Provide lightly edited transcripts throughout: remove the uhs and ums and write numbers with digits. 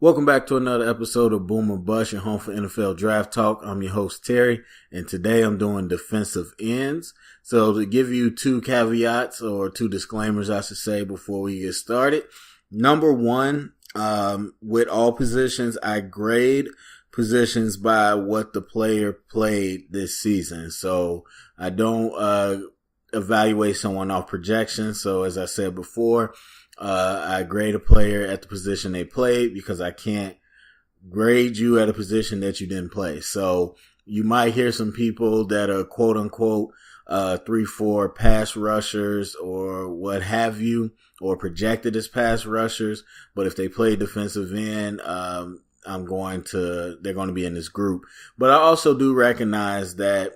Welcome back to another episode of Boom or Bust, your home for NFL Draft Talk. I'm your host, Terry, and today I'm doing defensive ends. So to give you two caveats, or two disclaimers, I should say, before we get started. Number one, with all positions, I grade positions by what the player played this season. So I don't evaluate someone off projection. So as I said before, I grade a player at the position they played because I can't grade you at a position that you didn't play. So you might hear some people that are quote unquote 3-4 pass rushers or what have you, or projected as pass rushers, but if they play defensive end, they're going to be in this group. But I also do recognize that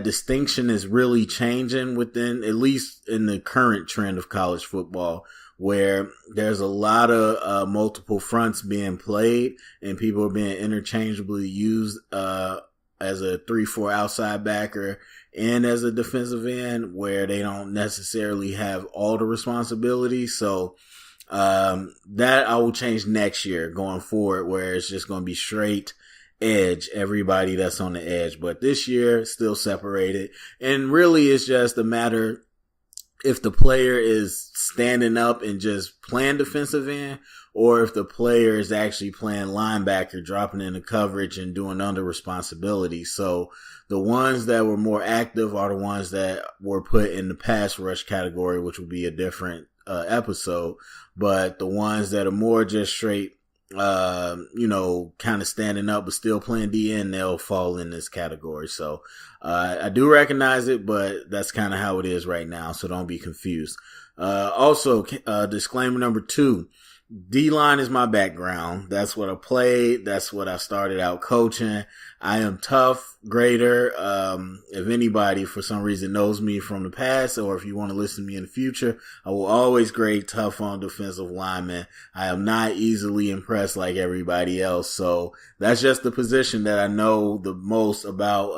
distinction is really changing within, at least in the current trend of college football, where there's a lot of multiple fronts being played and people are being interchangeably used as a 3-4 outside backer and as a defensive end, where they don't necessarily have all the responsibility. So that I will change next year going forward, where it's just going to be straight edge, everybody that's on the edge. But this year, still separated. And really, it's just a matter if the player is standing up and just playing defensive end, or if the player is actually playing linebacker, dropping into coverage and doing under responsibility. So the ones that were more active are the ones that were put in the pass rush category, which will be a different episode. But the ones that are more just straight, kind of standing up but still playing DN, they'll fall in this category. So I do recognize it, but that's kind of how it is right now, so don't be confused. Also, disclaimer number 2, D-line is my background. That's what I played. That's what I started out coaching. I am tough grader. If anybody for some reason knows me from the past, or if you want to listen to me in the future, I will always grade tough on defensive linemen. I am not easily impressed like everybody else. So that's just the position that I know the most about,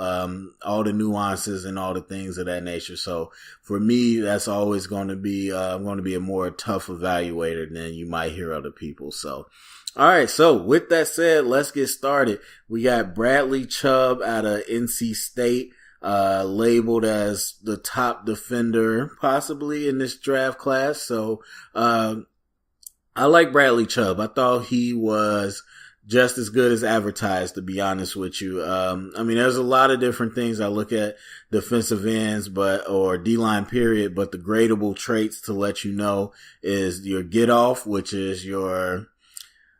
all the nuances and all the things of that nature. So for me, that's always going to be, I'm going to be a more tough evaluator than you might hear other people. So, all right. So with that said, let's get started. We got Bradley Chubb out of NC State, labeled as the top defender possibly in this draft class. So, I like Bradley Chubb. I thought he was just as good as advertised, to be honest with you. There's a lot of different things I look at defensive ends, or D-line period, but the gradable traits to let you know is your get off, which is your,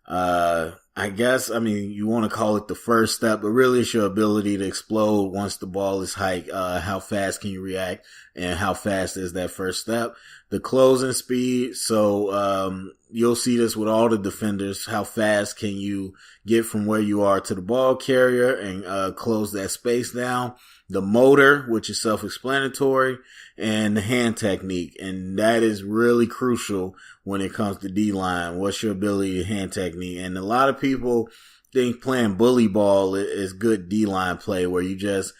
you want to call it the first step, but really it's your ability to explode once the ball is hiked. How fast can you react, and how fast is that first step? The closing speed. So, you'll see this with all the defenders. How fast can you get from where you are to the ball carrier and, close that space down? The motor, which is self-explanatory, and the hand technique. And that is really crucial when it comes to D-line. What's your ability to hand technique? And a lot of people think playing bully ball is good D-line play, where you just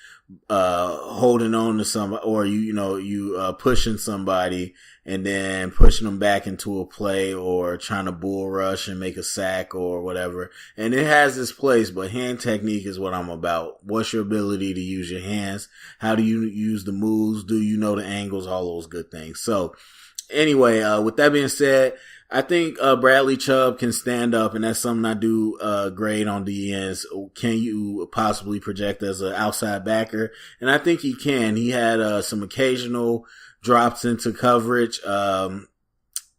holding on to somebody, or you pushing somebody and then pushing them back into a play, or trying to bull rush and make a sack or whatever. And it has its place, but hand technique is what I'm about. What's your ability to use your hands? How do you use the moves? Do you know the angles? All those good things. So anyway, with that being said, I think Bradley Chubb can stand up, and that's something I do grade on the ends. Can you possibly project as an outside backer? And I think he can. He had some occasional drops into coverage, and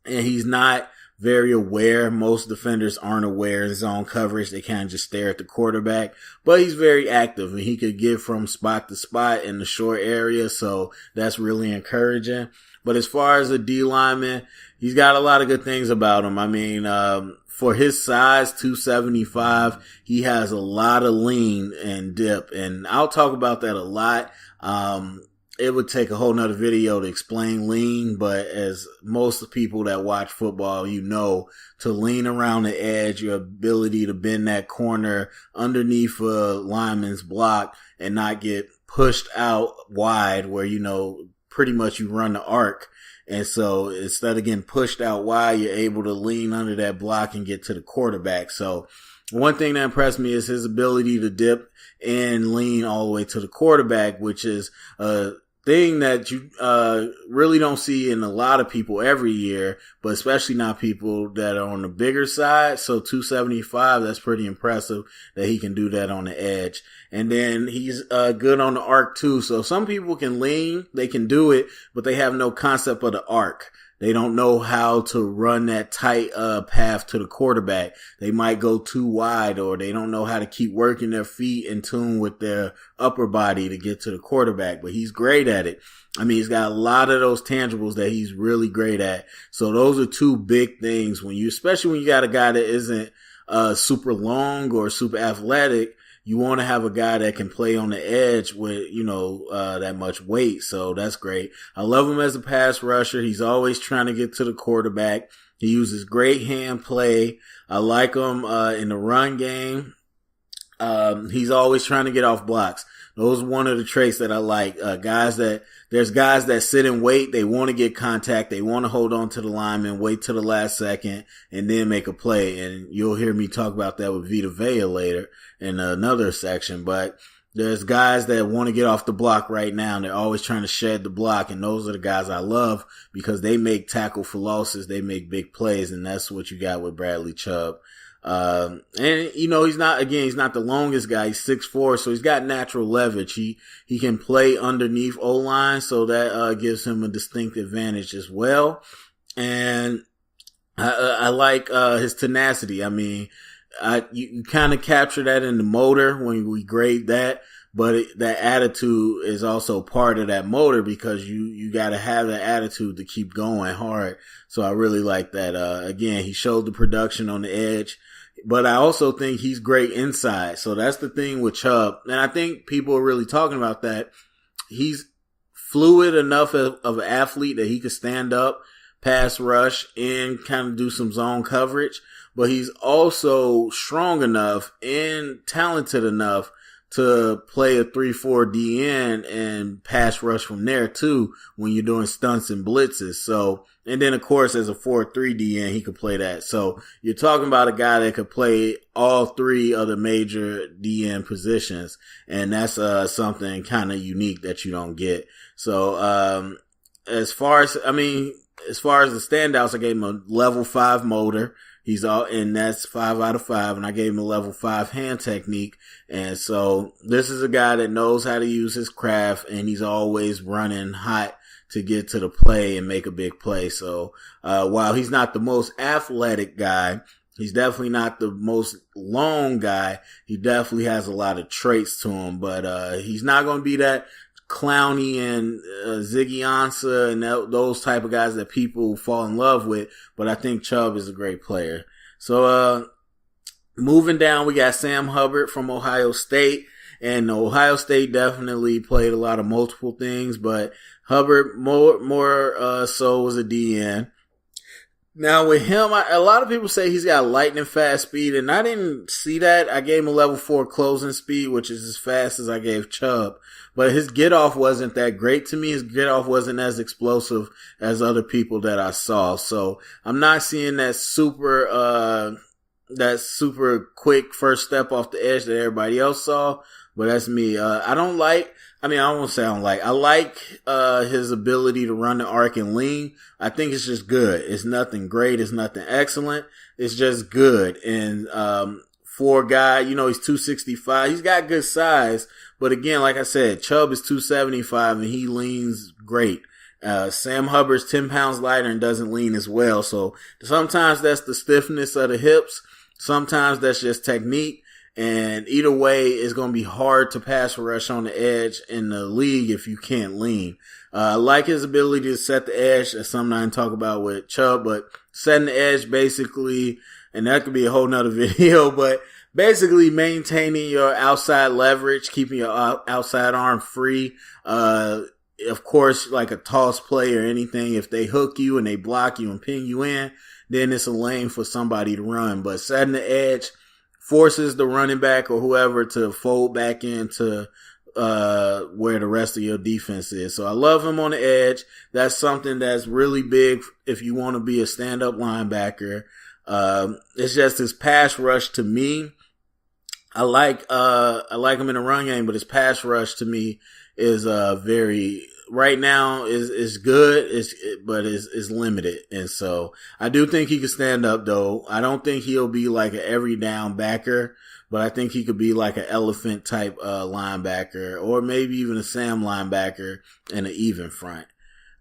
he's not very aware. Most defenders aren't aware of zone coverage. They kind of just stare at the quarterback, but he's very active, and he could get from spot to spot in the short area. So that's really encouraging. But as far as a D lineman, he's got a lot of good things about him. For his size, 275, he has a lot of lean and dip, and I'll talk about that a lot. It would take a whole nother video to explain lean, but as most people that watch football, to lean around the edge, your ability to bend that corner underneath a lineman's block and not get pushed out wide, where, pretty much you run the arc And so instead of getting pushed out wide, you're able to lean under that block and get to the quarterback. So one thing that impressed me is his ability to dip and lean all the way to the quarterback, which is a thing that you really don't see in a lot of people every year, but especially not people that are on the bigger side. So 275, that's pretty impressive that he can do that on the edge. And then he's good on the arc too. So some people can lean, they can do it, but they have no concept of the arc. They don't know how to run that tight path to the quarterback. They might go too wide, or they don't know how to keep working their feet in tune with their upper body to get to the quarterback. But he's great at it. I mean, he's got a lot of those tangibles that he's really great at. So those are two big things especially when you got a guy that isn't super long or super athletic. You want to have a guy that can play on the edge with, that much weight. So that's great. I love him as a pass rusher. He's always trying to get to the quarterback. He uses great hand play. I like him in the run game. He's always trying to get off blocks. Those are one of the traits that I like. There's guys that sit and wait. They want to get contact. They want to hold on to the lineman, wait till the last second, and then make a play. And you'll hear me talk about that with Vita Vea later in another section. But there's guys that want to get off the block right now, and they're always trying to shed the block. And those are the guys I love because they make tackle for losses. They make big plays, and that's what you got with Bradley Chubb. And he's not the longest guy. He's 6'4", so he's got natural leverage. He can play underneath O-line, so that gives him a distinct advantage as well. And I like his tenacity. I mean, you kind of capture that in the motor when we grade that, but that attitude is also part of that motor because you got to have that attitude to keep going hard. So I really like that. Again, he showed the production on the edge. But I also think he's great inside. So that's the thing with Chubb. And I think people are really talking about that. He's fluid enough of an athlete that he could stand up, pass rush, and kind of do some zone coverage. But he's also strong enough and talented enough to play a 3-4 DN and pass rush from there too when you're doing stunts and blitzes. So, and then of course as a 4-3 DN, he could play that. So you're talking about a guy that could play all three of the major DN positions. And that's something kind of unique that you don't get. So, as far as the standouts, I gave him a level 5 motor. And that's 5 out of 5. And I gave him a level 5 hand technique. And so this is a guy that knows how to use his craft, and he's always running hot to get to the play and make a big play. So, while he's not the most athletic guy, he's definitely not the most long guy. He definitely has a lot of traits to him, but, he's not going to be that Clowney and Ziggy Ansah and those type of guys that people fall in love with, but I think Chubb is a great player. So moving down, we got Sam Hubbard from Ohio State, and Ohio State definitely played a lot of multiple things, but Hubbard more so was a DN. Now with him, a lot of people say he's got lightning fast speed, and I didn't see that. I gave him a level 4 closing speed, which is as fast as I gave Chubb. But his get off wasn't that great to me. His get off wasn't as explosive as other people that I saw. So I'm not seeing that super quick first step off the edge that everybody else saw. But that's me. I won't say I don't like. I like his ability to run the arc and lean. I think it's just good. It's nothing great. It's nothing excellent. It's just good. And for a guy, he's 265. He's got good size. But again, like I said, Chubb is 275 and he leans great. Sam Hubbard's 10 pounds lighter and doesn't lean as well. So sometimes that's the stiffness of the hips. Sometimes that's just technique. And either way, it's going to be hard to pass rush on the edge in the league if you can't lean. I like his ability to set the edge. That's something I didn't talk about with Chubb, but setting the edge basically, and that could be a whole nother video, but basically maintaining your outside leverage, keeping your outside arm free. Of course, like a toss play or anything, if they hook you and they block you and pin you in, then it's a lane for somebody to run. But setting the edge forces the running back or whoever to fold back into where the rest of your defense is. So I love him on the edge. That's something that's really big if you want to be a stand-up linebacker. It's just his pass rush to me. I like him in the run game, but his pass rush to me is right now is good, but is limited. And so I do think he can stand up though. I don't think he'll be like an every down backer, but I think he could be like an elephant type linebacker, or maybe even a Sam linebacker in an even front.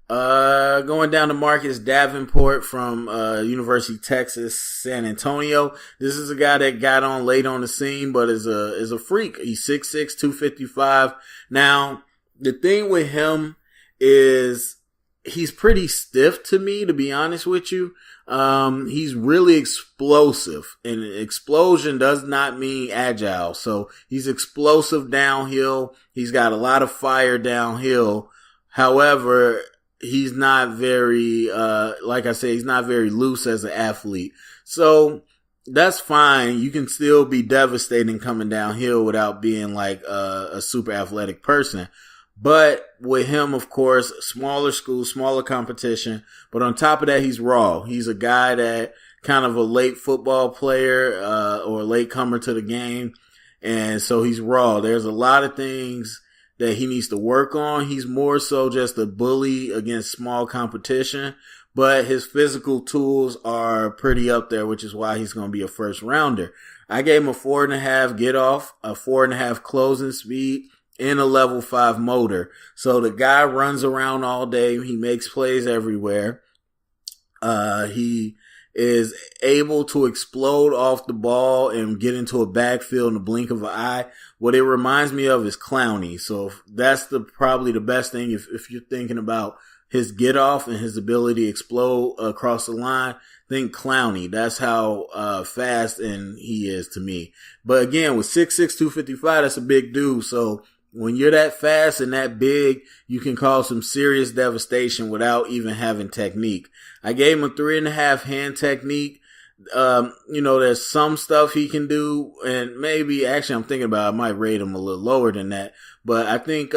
Going down to Marcus Davenport from University of Texas, San Antonio. This is a guy that got on late on the scene, but is a freak. He's 6'6", 255. Now, the thing with him is he's pretty stiff to me, to be honest with you. He's really explosive, and explosion does not mean agile. So he's explosive downhill. He's got a lot of fire downhill. However, he's not very, like I say, he's not very loose as an athlete. So that's fine. You can still be devastating coming downhill without being like a super athletic person. But with him, of course, smaller school, smaller competition. But on top of that, he's raw. He's a guy that kind of a late football player, or a late comer to the game. And so he's raw. There's a lot of things that he needs to work on. He's more so just a bully against small competition, but his physical tools are pretty up there, which is why he's going to be a first rounder. I gave him a 4.5 get off, a 4.5 closing speed, and a level 5 motor. So the guy runs around all day. He makes plays everywhere. He is able to explode off the ball and get into a backfield in the blink of an eye. What it reminds me of is Clowney. So that's probably the best thing if you're thinking about his get off and his ability to explode across the line. Think Clowney. That's how fast and he is to me. But again, with 6'6", 255, that's a big dude. So when you're that fast and that big, you can cause some serious devastation without even having technique. I gave him a 3.5 hand technique. There's some stuff he can do, and maybe actually I'm thinking about I might rate him a little lower than that. But I think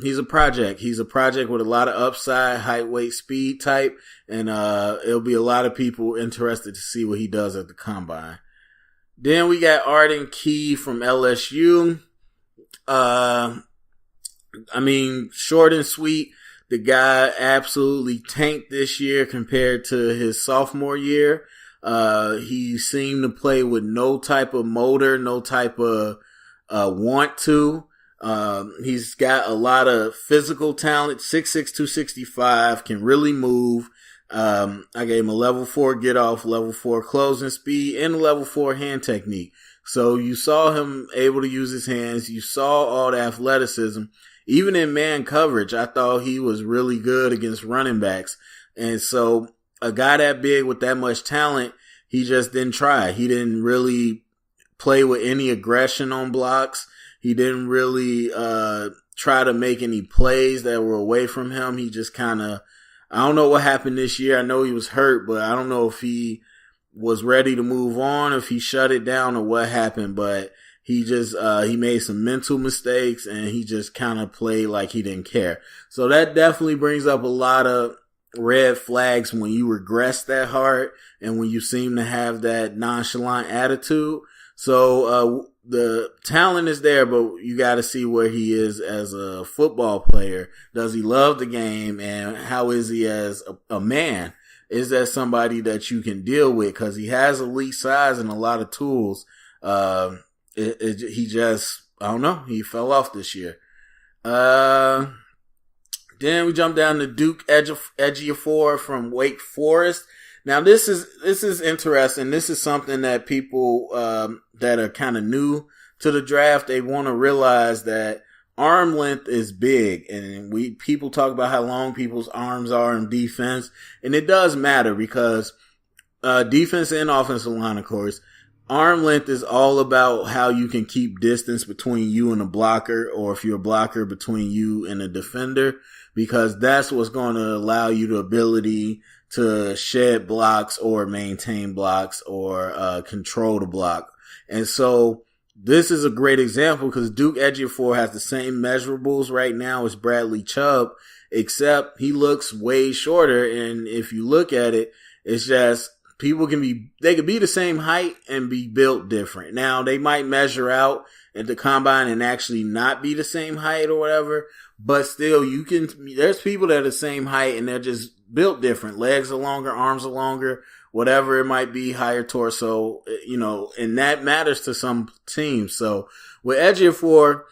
he's a project. He's a project with a lot of upside, height, weight, speed type, and it'll be a lot of people interested to see what he does at the combine. Then we got Arden Key from LSU. Short and sweet. The guy absolutely tanked this year compared to his sophomore year. He seemed to play with no type of motor, no type of want to. He's got a lot of physical talent. 6'6", 265, can really move. I gave him a level 4 get off, level 4 closing speed, and a level 4 hand technique. So you saw him able to use his hands. You saw all the athleticism. Even in man coverage, I thought he was really good against running backs. And so a guy that big with that much talent, he just didn't try. He didn't really play with any aggression on blocks. He didn't really try to make any plays that were away from him. He just kind of, I don't know what happened this year. I know he was hurt, but I don't know if he was ready to move on, if he shut it down or what happened, but he just, he made some mental mistakes and he just kind of played like he didn't care. So that definitely brings up a lot of red flags when you regress that hard and when you seem to have that nonchalant attitude. So, the talent is there, but you got to see where he is as a football player. Does he love the game, and how is he as a man? Is that somebody that you can deal with? Because he has elite size and a lot of tools. He just, I don't know, he fell off this year. Then we jump down to Duke Ejiofor from Wake Forest. Now this is interesting. This is something that people that are kind of new to the draft, they want to realize that arm length is big, and people talk about how long people's arms are in defense, and it does matter because defense and offensive line, of course, arm length is all about how you can keep distance between you and a blocker, or if you're a blocker, between you and a defender, because that's what's going to allow you the ability to shed blocks or maintain blocks or control the block. And so this is a great example because Duke Ejiofor has the same measurables right now as Bradley Chubb, except he looks way shorter. And if you look at it, it's just they could be the same height and be built different. Now they might measure out at the combine and actually not be the same height or whatever, but still there's people that are the same height and they're just built different. Legs are longer, arms are longer, whatever it might be, higher torso, and that matters to some teams. So with Ejiofor,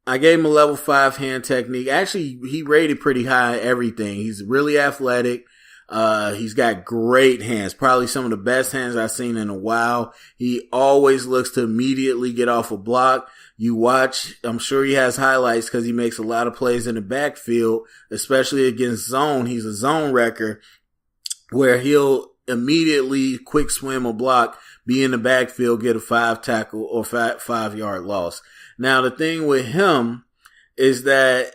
I gave him a level 5 hand technique. Actually, he rated pretty high everything. He's really athletic. He's got great hands, probably some of the best hands I've seen in a while. He always looks to immediately get off a block. You watch, I'm sure he has highlights because he makes a lot of plays in the backfield, especially against zone. He's a zone wrecker where he'll immediately quick swim a block, be in the backfield, get a 5 tackle or 5-yard loss. Now, the thing with him is that,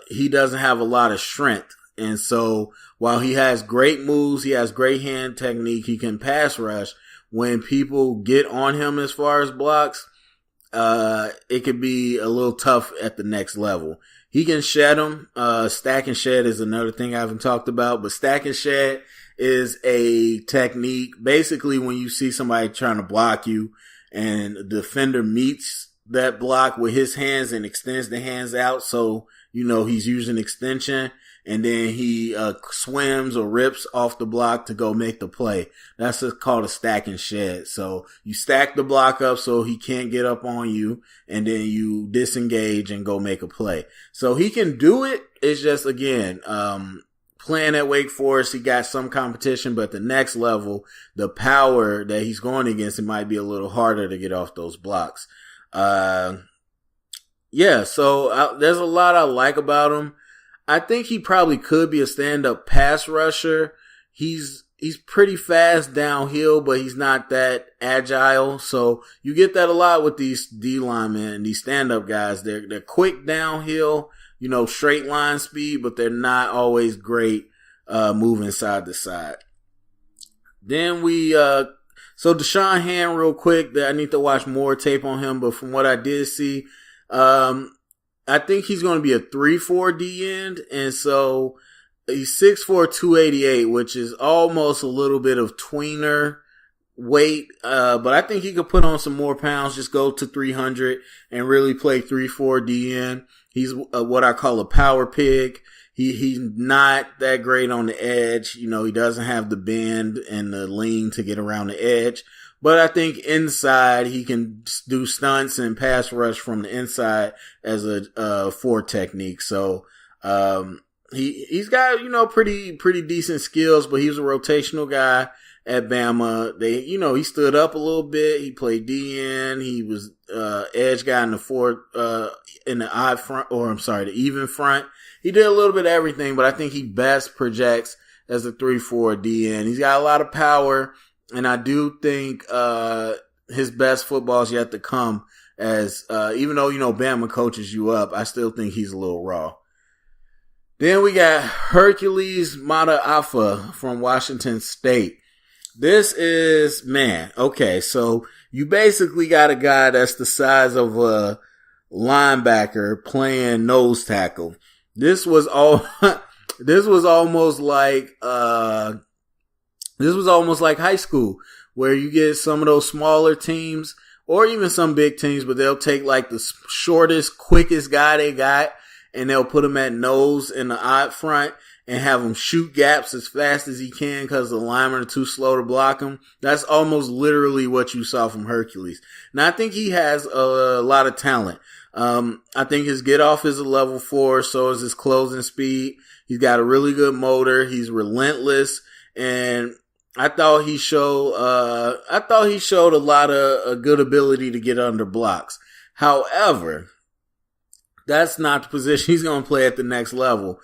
he doesn't have a lot of strength. And so while he has great moves, he has great hand technique, he can pass rush. When people get on him as far as blocks, it could be a little tough at the next level. He can shed them. Stack and shed is another thing I haven't talked about, but stack and shed is a technique. Basically, when you see somebody trying to block you and the defender meets that block with his hands and extends the hands out, so he's using extension, and then he swims or rips off the block to go make the play. That's just called a stack and shed. So you stack the block up so he can't get up on you, and then you disengage and go make a play. So he can do it. It's just, again, playing at Wake Forest, he got some competition, but the next level, the power that he's going against, it might be a little harder to get off those blocks. So there's a lot I like about him. I think he probably could be a stand-up pass rusher. He's pretty fast downhill, but he's not that agile. So you get that a lot with these D linemen and these stand-up guys. They're quick downhill, straight line speed, but they're not always great moving side to side. Then so DeShawn Hand real quick, that I need to watch more tape on him, but from what I did see, I think he's going to be a 3-4 D end, and so he's 6'4", 288, which is almost a little bit of tweener weight, but I think he could put on some more pounds, just go to 300 and really play 3-4 D end. He's what I call a power pig. He's not that great on the edge. He doesn't have the bend and the lean to get around the edge. But I think inside he can do stunts and pass rush from the inside as a 4 technique. So he's got pretty decent skills, but he was a rotational guy at Bama. He stood up a little bit. He played DN. He was edge guy in the the even front. He did a little bit of everything, but I think he best projects as a 3-4 DN. He's got a lot of power. And I do think his best football is yet to come, as even though Bama coaches you up, I still think he's a little raw. Then we got Hercules Mata II from Washington State. This is, so you basically got a guy that's the size of a linebacker playing nose tackle. This was almost like high school, where you get some of those smaller teams or even some big teams, but they'll take like the shortest, quickest guy they got and they'll put him at nose in the odd front and have him shoot gaps as fast as he can because the linemen are too slow to block him. That's almost literally what you saw from Hercules. Now, I think he has a lot of talent. I think his get off is a level 4, so is his closing speed. He's got a really good motor. He's relentless, and I thought he showed a lot of a good ability to get under blocks. However, that's not the position he's going to play at the next level.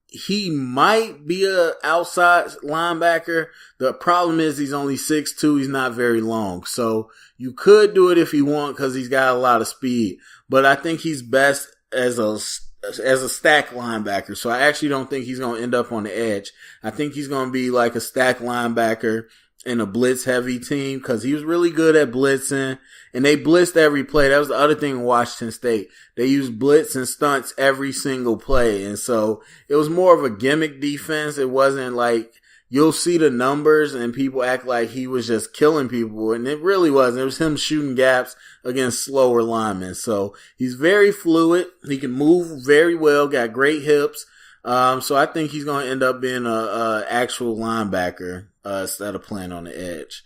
He might be a outside linebacker. The problem is he's only 6'2". He's not very long. So you could do it if you want because he's got a lot of speed. But I think he's best as a stack linebacker. So I actually don't think he's going to end up on the edge. I think he's going to be like a stack linebacker in a blitz heavy team because he was really good at blitzing, and they blitzed every play. That was the other thing in Washington State. They used blitz and stunts every single play, and so it was more of a gimmick defense. It wasn't like you'll see the numbers and people act like he was just killing people, and it really wasn't. It was him shooting gaps against slower linemen. So he's very fluid. He can move very well, got great hips. So I think he's going to end up being a actual linebacker instead of playing on the edge.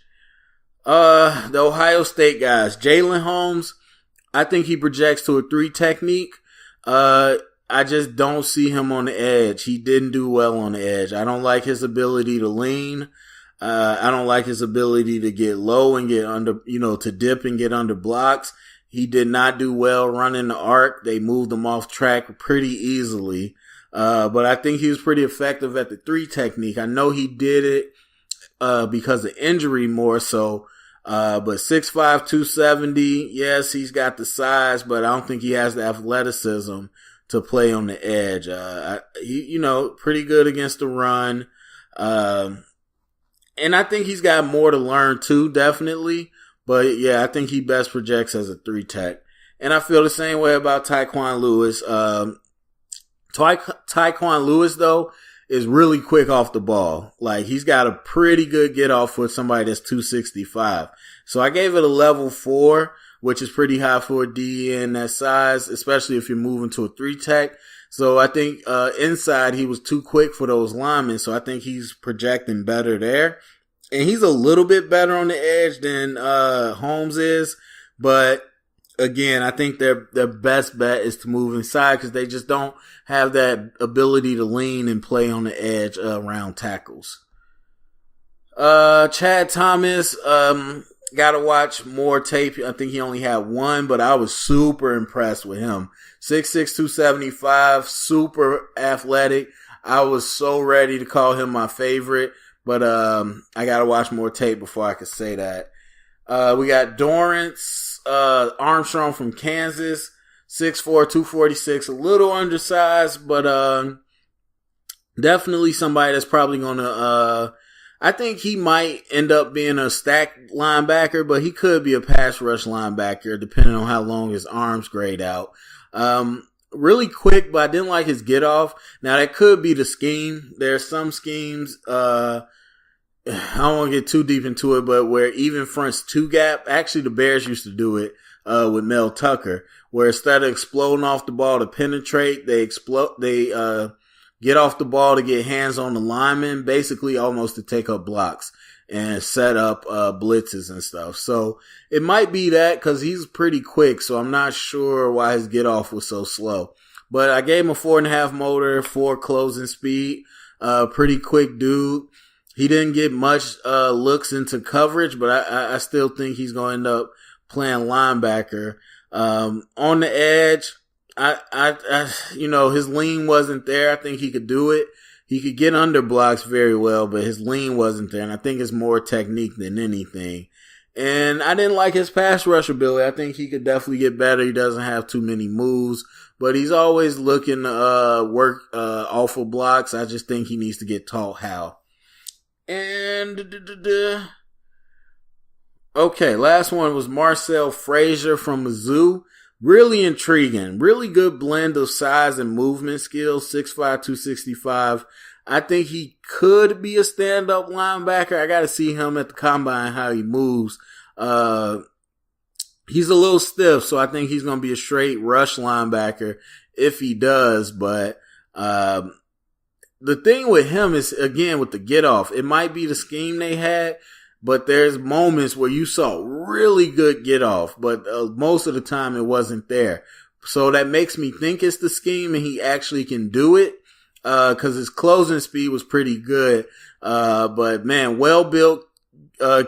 The Ohio State guys, Jalen Holmes, I think he projects to a 3 technique. I just don't see him on the edge. He didn't do well on the edge. I don't like his ability to lean. I don't like his ability to get low and get under, to dip and get under blocks. He did not do well running the arc. They moved him off track pretty easily. But I think he was pretty effective at the 3 technique. I know he did it because of injury more so. But 6'5", 270, yes, he's got the size, but I don't think he has the athleticism to play on the edge. He, pretty good against the run. And I think he's got more to learn too, definitely. But yeah, I think he best projects as a 3 tech. And I feel the same way about Tyquan Lewis. Tyquan Lewis, though, is really quick off the ball. Like, he's got a pretty good get off for somebody that's 265. So I gave it a level 4, which is pretty high for a D in that size, especially if you're moving to a 3 tech. So I think inside he was too quick for those linemen. So I think he's projecting better there. And he's a little bit better on the edge than Holmes is. But again, I think their best bet is to move inside because they just don't have that ability to lean and play on the edge around tackles. Chad Thomas, gotta watch more tape. I think he only had 1, but I was super impressed with him. 6'6", 275, super athletic. I was so ready to call him my favorite, but I gotta watch more tape before I could say that. We got Dorrance Armstrong from Kansas, 6'4", 246, a little undersized, but definitely somebody that's probably gonna I think he might end up being a stack linebacker, but he could be a pass rush linebacker depending on how long his arms grade out. Really quick, but I didn't like his get off. Now that could be the scheme. There's some schemes, I don't want to get too deep into it, but where even fronts 2 gap, actually the Bears used to do it, with Mel Tucker, where instead of exploding off the ball to penetrate, they get off the ball to get hands on the lineman, basically almost to take up blocks and set up blitzes and stuff. So it might be that because he's pretty quick, so I'm not sure why his get off was so slow. But I gave him a 4.5 motor, 4 closing speed, pretty quick dude. He didn't get much looks into coverage, but I still think he's going to end up playing linebacker. On the edge, his lean wasn't there. I think he could do it. He could get under blocks very well, but his lean wasn't there. And I think it's more technique than anything. And I didn't like his pass rush ability. I think he could definitely get better. He doesn't have too many moves, but he's always looking to work awful blocks. I just think he needs to get taught how. And okay, last one was Marcel Frazier from Mizzou. Really intriguing. Really good blend of size and movement skills. 6'5", 265. I think he could be a stand-up linebacker. I got to see him at the combine, how he moves. He's a little stiff, so I think he's going to be a straight rush linebacker if he does. But the thing with him is, again, with the get-off, it might be the scheme they had, but there's moments where you saw really good get-off, but most of the time it wasn't there. So that makes me think it's the scheme and he actually can do it, because his closing speed was pretty good. But man, well-built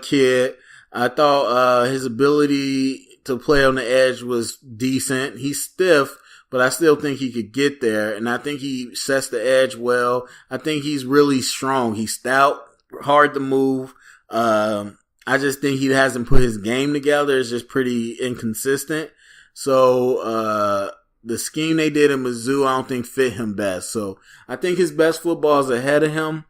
kid. I thought his ability to play on the edge was decent. He's stiff, but I still think he could get there, and I think he sets the edge well. I think he's really strong. He's stout, hard to move. I just think he hasn't put his game together. It's just pretty inconsistent. So, the scheme they did in Mizzou, I don't think fit him best. So I think his best football is ahead of him.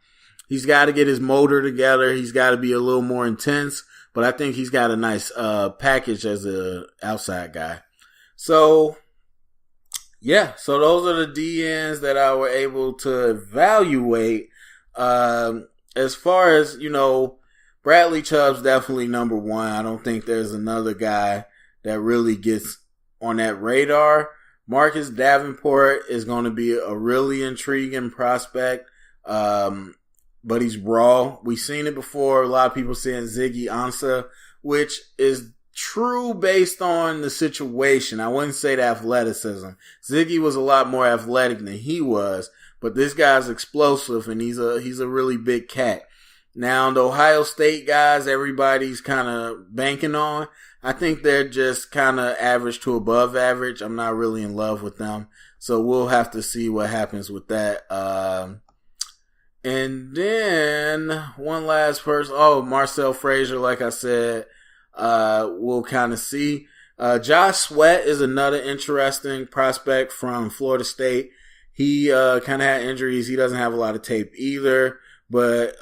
He's got to get his motor together. He's got to be a little more intense. But I think he's got a nice package as a outside guy. So, yeah. So those are the DNs that I were able to evaluate. As far as, Bradley Chubb's definitely number one. I don't think there's another guy that really gets on that radar. Marcus Davenport is going to be a really intriguing prospect. But he's raw. We've seen it before. A lot of people saying Ziggy Ansah, which is true based on the situation. I wouldn't say the athleticism. Ziggy was a lot more athletic than he was, but this guy's explosive and he's a really big cat. Now, the Ohio State guys, everybody's kind of banking on. I think they're just kind of average to above average. I'm not really in love with them. So we'll have to see what happens with that. And then one last person. Oh, Marcel Frazier, like I said, we'll kind of see. Josh Sweat is another interesting prospect from Florida State. He kind of had injuries. He doesn't have a lot of tape either. But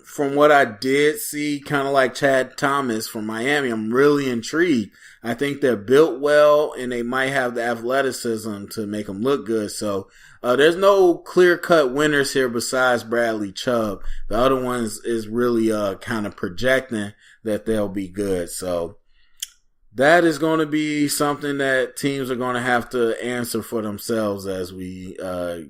from what I did see, kind of like Chad Thomas from Miami, I'm really intrigued. I think they're built well, and they might have the athleticism to make them look good. So there's no clear-cut winners here besides Bradley Chubb. The other ones is really kind of projecting that they'll be good. So that is going to be something that teams are going to have to answer for themselves as we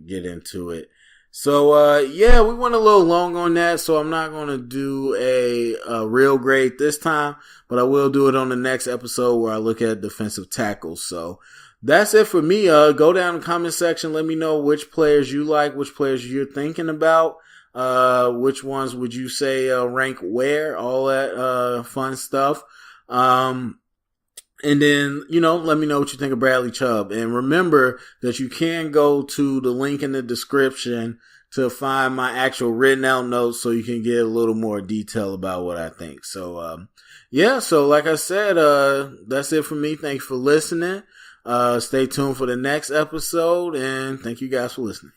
get into it. So, yeah, we went a little long on that, so I'm not going to do a real grade this time, but I will do it on the next episode where I look at defensive tackles. So that's it for me. Go down in the comment section. Let me know which players you like, which players you're thinking about, which ones would you say rank where, all that fun stuff. And then, let me know what you think of Bradley Chubb. And remember that you can go to the link in the description to find my actual written out notes so you can get a little more detail about what I think. So, yeah, so like I said, that's it for me. Thank you for listening. Stay tuned for the next episode, and thank you guys for listening.